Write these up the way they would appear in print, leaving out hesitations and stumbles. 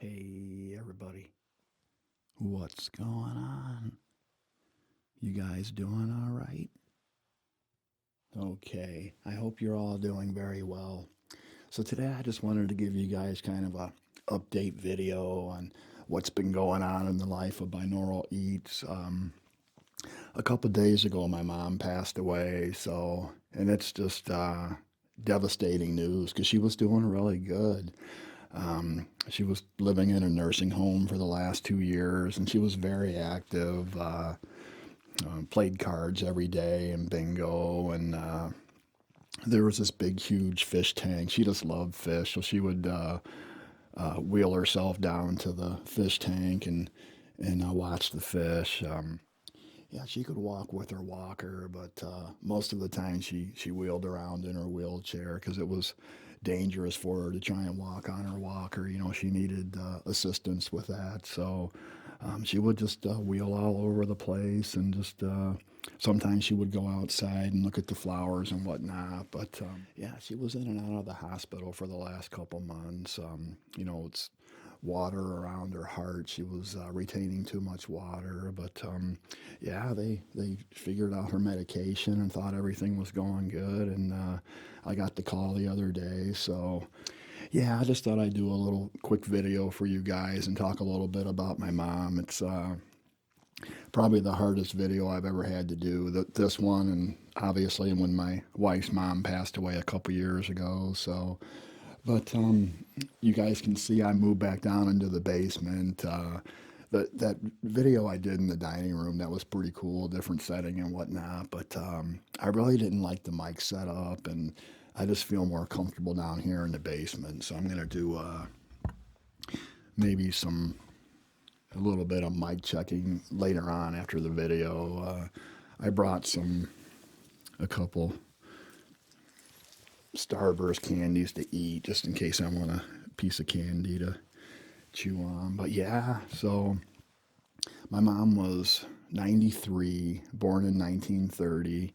Hey everybody, what's going on? You guys doing all right? Okay, I hope you're all doing very well. So today I just wanted to give you guys kind of a update video on what's been going on in the life of Binaural Eats. A couple days ago, my mom passed away, and it's just devastating news because she was doing really good. She was living in a nursing home for the last 2 years, and she was very active. Played cards every day and bingo, and there was this big, huge fish tank. She just loved fish, so she would wheel herself down to the fish tank and watch the fish. Yeah, she could walk with her walker, but most of the time she wheeled around in her wheelchair because it was dangerous for her to try and walk on her walker. You know, she needed assistance with that. So she would just wheel all over the place and just sometimes she would go outside and look at the flowers and whatnot. But yeah, she was in and out of the hospital for the last couple months. You know, it's water around her heart. She was retaining too much water. But yeah, they figured out her medication and thought everything was going good. And I got the call the other day. So yeah, I just thought I'd do a little quick video for you guys and talk a little bit about my mom. It's probably the hardest video I've ever had to do. This one, and obviously when my wife's mom passed away a couple years ago. So, but you guys can see I moved back down into the basement. That video I did in the dining room, that was pretty cool, different setting and whatnot. But I really didn't like the mic setup, and I just feel more comfortable down here in the basement. So I'm gonna do maybe a little bit of mic checking later on after the video. I brought a couple Starburst candies to eat just in case I want a piece of candy to chew on. But yeah, so my mom was 93, born in 1930,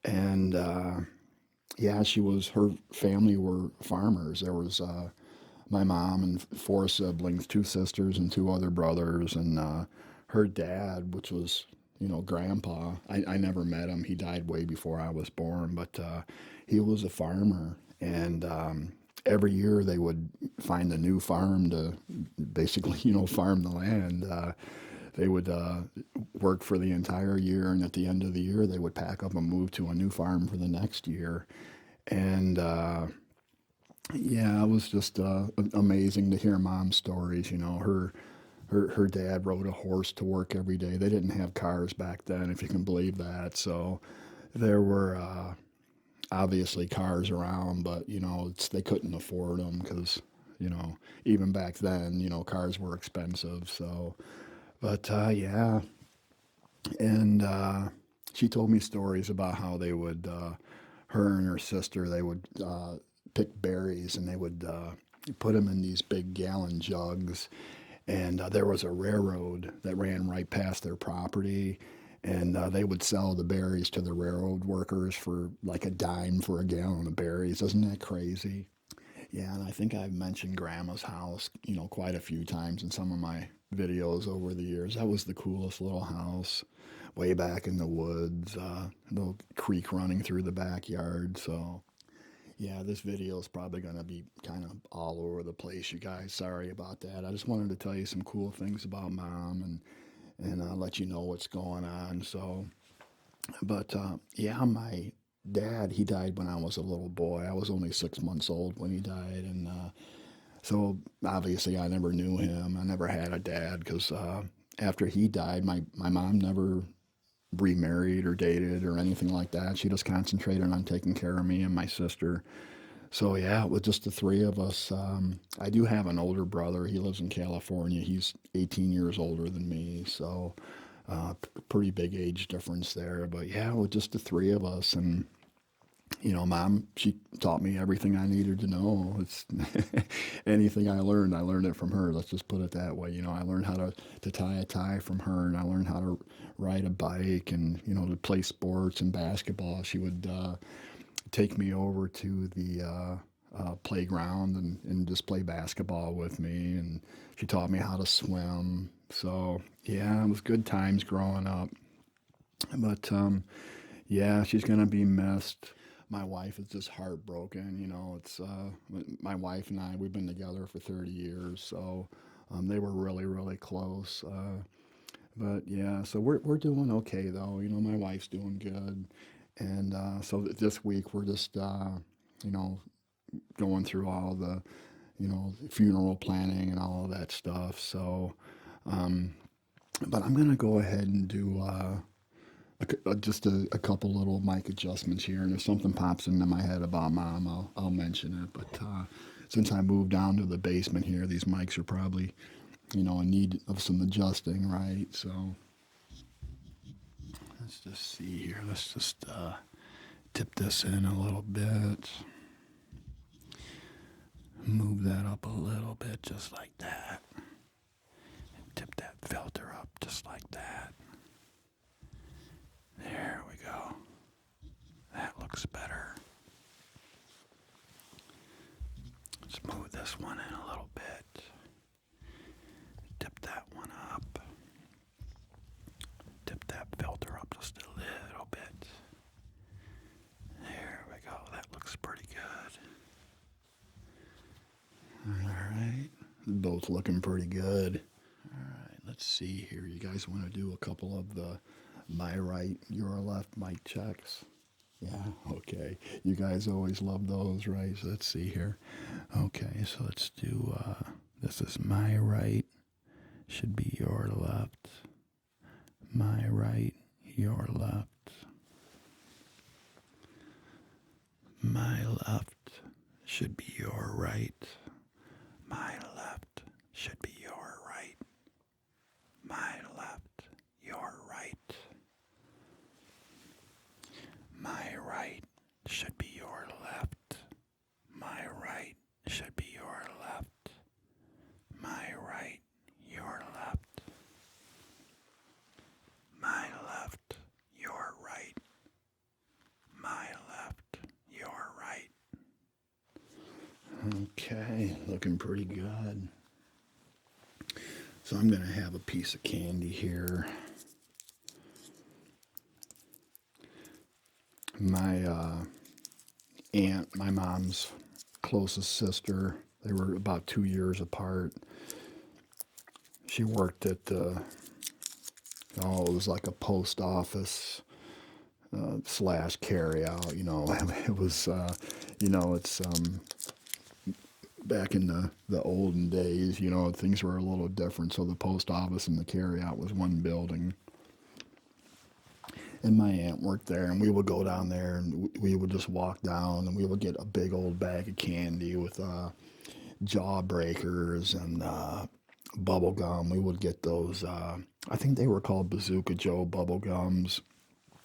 and yeah, her family were farmers. There was my mom and four siblings, two sisters and two other brothers, and her dad, which was, you know, grandpa. I never met him. He died way before I was born, but he was a farmer, and every year they would find a new farm to basically, you know, farm the land. They would work for the entire year, and at the end of the year, they would pack up and move to a new farm for the next year. And yeah, it was just amazing to hear mom's stories. You know, her dad rode a horse to work every day. They didn't have cars back then, if you can believe that. So there were obviously cars around, but you know, they couldn't afford them because, you know, even back then, you know, cars were expensive. So, but yeah, and she told me stories about how they would, her and her sister, they would pick berries and they would put them in these big gallon jugs. And there was a railroad that ran right past their property, and they would sell the berries to the railroad workers for like a dime for a gallon of berries. Isn't that crazy? Yeah, and I think I've mentioned Grandma's house, you know, quite a few times in some of my videos over the years. That was the coolest little house, way back in the woods, little creek running through the backyard. So yeah, this video is probably going to be kind of all over the place, you guys. Sorry about that. I just wanted to tell you some cool things about mom and let you know what's going on. So, but yeah, my dad, he died when I was a little boy. I was only 6 months old when he died, and so obviously I never knew him. I never had a dad because after he died, my mom never remarried or dated or anything like that. She just concentrated on taking care of me and my sister. So yeah, with just the three of us, I do have an older brother. He lives in California. He's 18 years older than me, so pretty big age difference there. But yeah, with just the three of us, and you know, mom, she taught me everything I needed to know. It's anything I learned it from her. Let's just put it that way. You know, I learned how to tie a tie from her, and I learned how to ride a bike, and you know, to play sports and basketball. She would take me over to the playground and just play basketball with me. And she taught me how to swim. So yeah, it was good times growing up. But yeah, she's gonna be missed. My wife is just heartbroken. It's my wife and I. We've been together for 30 years, so they were really, really close. But yeah, so we're doing okay though. My wife's doing good, and so this week we're just you know going through all the funeral planning and all of that stuff. So, um, but I'm gonna go ahead and do just a couple little mic adjustments here, and if something pops into my head about mom, I'll mention it. But since I moved down to the basement here, these mics are probably in need of some adjusting, right? So let's just see here. Let's just tip this in a little bit. Move that up a little bit, just like that. And tip that filter up, just like that. There we go. That looks better. Let's move this one in a little bit. Tip that one up. Tip that filter up just a little bit. There we go. That looks pretty good. All right. Both looking pretty good. All right. Let's see here. You guys want to do a couple of the my right, your left mic checks? Yeah, okay. You guys always love those, right? So let's see here. Okay, so let's do, this is my right, should be your left. My right, your left. My left should be your right. My left should be your right. My left, your right. My right should be your left. My right should be your left. My right, your left. My left, your right. My left, your right. Okay, looking pretty good. So I'm going to have a piece of candy here. My aunt, my mom's closest sister, they were about 2 years apart. She worked at it was like a post office slash carry out, it was, it's back in the olden days, things were a little different. So the post office and the carry out was one building. And my aunt worked there, and we would go down there, and we would just walk down, and we would get a big old bag of candy with jawbreakers and bubble gum. We would get those, I think they were called Bazooka Joe bubble gums.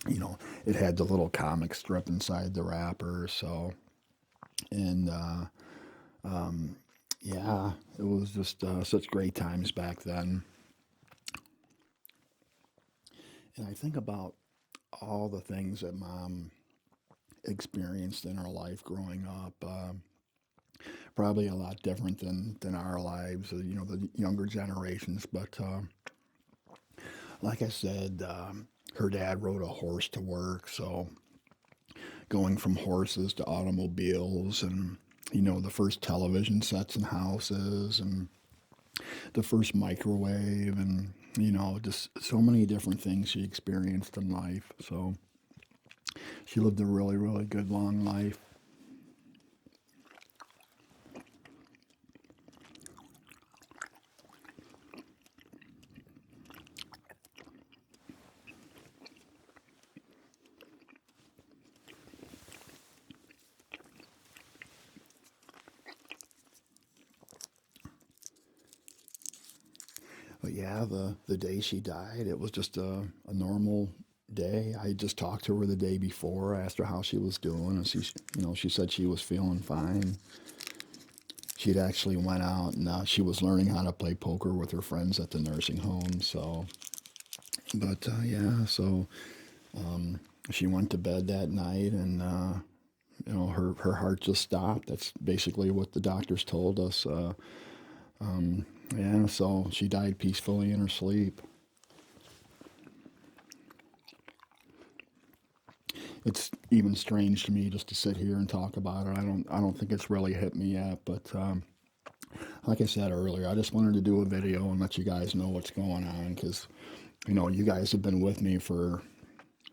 It had the little comic strip inside the wrapper, so, and yeah, it was just such great times back then. And I think about all the things that mom experienced in her life growing up. Probably a lot different than our lives, the younger generations. But like I said, her dad rode a horse to work, so going from horses to automobiles and, the first television sets in houses and the first microwave and, just so many different things she experienced in life. So she lived a really, really good long life. But yeah, the day she died, it was just a normal day. I just talked to her the day before, asked her how she was doing, and she said she was feeling fine. She'd actually went out and she was learning how to play poker with her friends at the nursing home. So, but yeah, so she went to bed that night, and her heart just stopped. That's basically what the doctors told us. Yeah, so she died peacefully in her sleep. It's even strange to me just to sit here and talk about it. I don't think it's really hit me yet, but like I said earlier, I just wanted to do a video and let you guys know what's going on because you guys have been with me for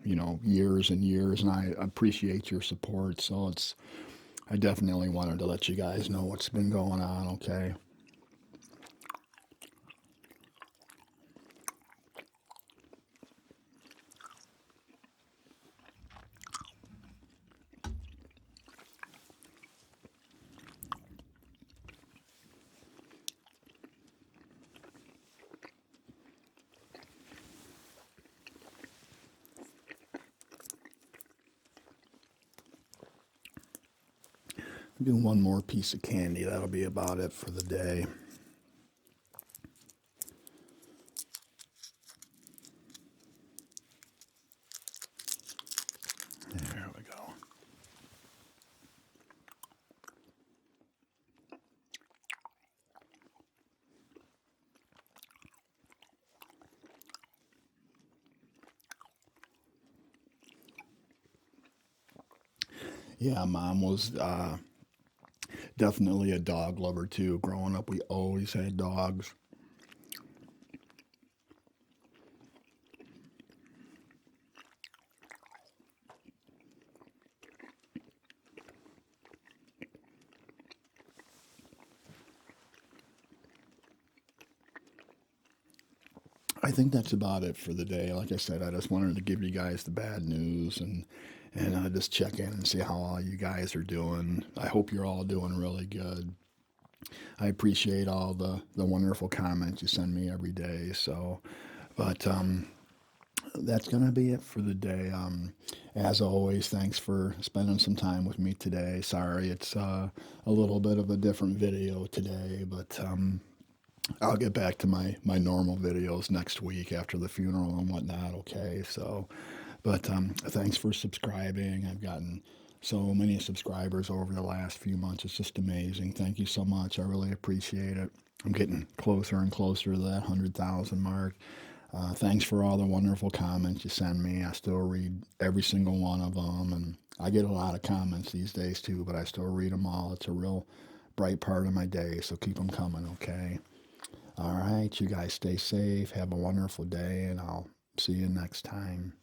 years and years, and I appreciate your support. So I definitely wanted to let you guys know what's been going on. Okay. Do one more piece of candy. That'll be about it for the day. There we go. Yeah, mom was definitely a dog lover too. Growing up, we always had dogs. I think that's about it for the day. Like I said, I just wanted to give you guys the bad news and just check in and see how all you guys are doing. I hope you're all doing really good. I appreciate all the wonderful comments you send me every day. So, but that's gonna be it for the day. As always, thanks for spending some time with me today. Sorry, it's a little bit of a different video today, but I'll get back to my normal videos next week after the funeral and whatnot. Okay, so, but thanks for subscribing. I've gotten so many subscribers over the last few months. It's just amazing. Thank you so much. I really appreciate it. I'm getting closer and closer to that 100,000 mark. Thanks for all the wonderful comments you send me. I still read every single one of them, and I get a lot of comments these days too, but I still read them all. It's a real bright part of my day, so keep them coming, okay? All right, you guys stay safe. Have a wonderful day, and I'll see you next time.